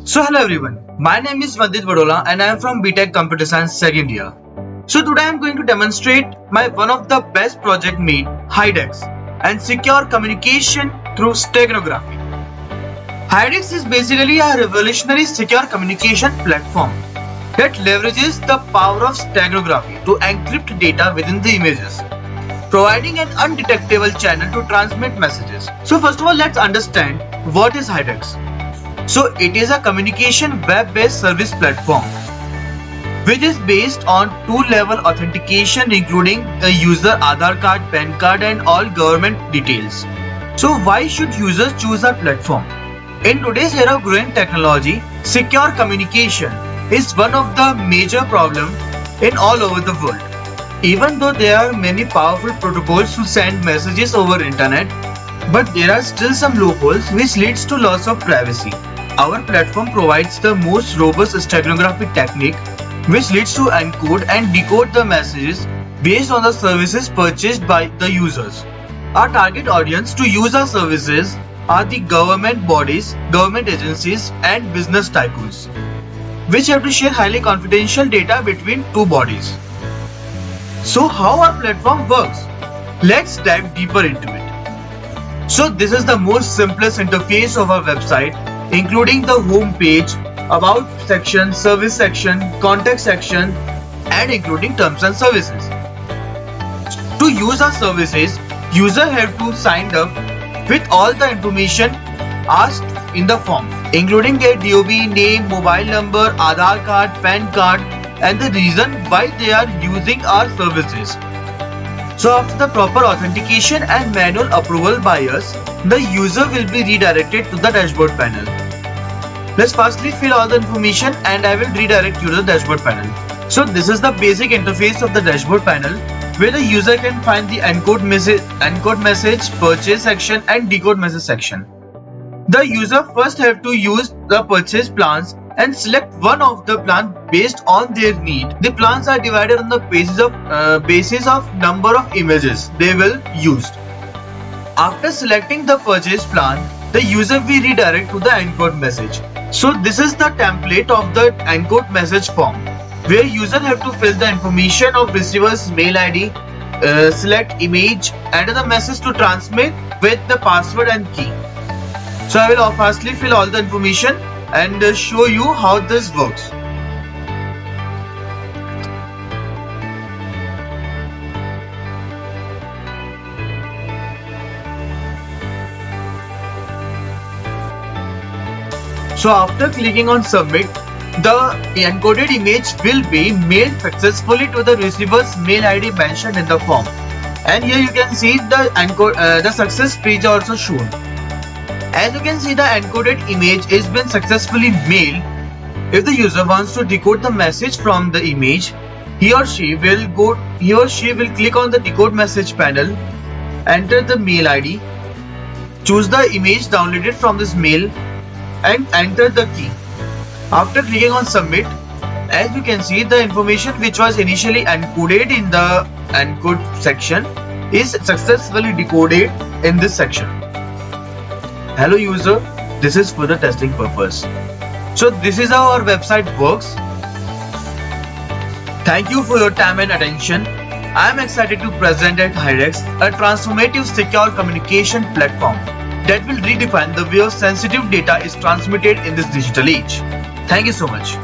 So hello everyone, my name is Vandit Vadola and I am from BTech Computer Science second year. So today I am going to demonstrate my one of the best project made HYDEX and secure communication through steganography. HYDEX is basically a revolutionary secure communication platform that leverages the power of steganography to encrypt data within the images, providing an undetectable channel to transmit messages. So first of all, let's understand what is HYDEX. So it is a communication web-based service platform which is based on two-level authentication including the user Aadhaar card, PAN card and all government details. So why should users choose our platform? In today's era of growing technology, secure communication is one of the major problems in all over the world. Even though there are many powerful protocols to send messages over internet, but there are still some loopholes which leads to loss of privacy. Our platform provides the most robust steganography technique which leads to encode and decode the messages based on the services purchased by the users. Our target audience to use our services are the government bodies, government agencies and business tycoons, which have to share highly confidential data between two bodies. So how our platform works? Let's dive deeper into it. So this is the most simplest interface of our website, including the home page, about section, service section, contact section and including terms and services. To use our services, user have to sign up with all the information asked in the form, including their DOB, name, mobile number, Aadhaar card, PAN card and the reason why they are using our services. So after the proper authentication and manual approval by us, the user will be redirected to the dashboard panel. Let's firstly fill all the information and I will redirect you to the dashboard panel. So this is the basic interface of the dashboard panel where the user can find the encode message, purchase section and decode message section. The user first have to use the purchase plans and select one of the plan based on their need. The plans are divided on the basis of number of images they will use. After selecting the purchase plan, the user will redirect to the encode message. So this is the template of the encode message form where user have to fill the information of receiver's mail ID, select image, enter the message to transmit with the password and key. So I will firstly fill all the information and show you how this works. So after clicking on submit, the encoded image will be mailed successfully to the receiver's mail ID mentioned in the form. And here you can see the success page also shown. As you can see, the encoded image is been successfully mailed. If the user wants to decode the message from the image, he or she will click on the decode message panel, enter the mail ID, choose the image downloaded from this mail and enter the key. After clicking on submit, as you can see, the information which was initially encoded in the encode section is successfully decoded in this section. Hello user, this is for the testing purpose. So this is how our website works. Thank you for your time and attention. I am excited to present at HYDEX a transformative secure communication platform that will redefine the way sensitive data is transmitted in this digital age. Thank you so much.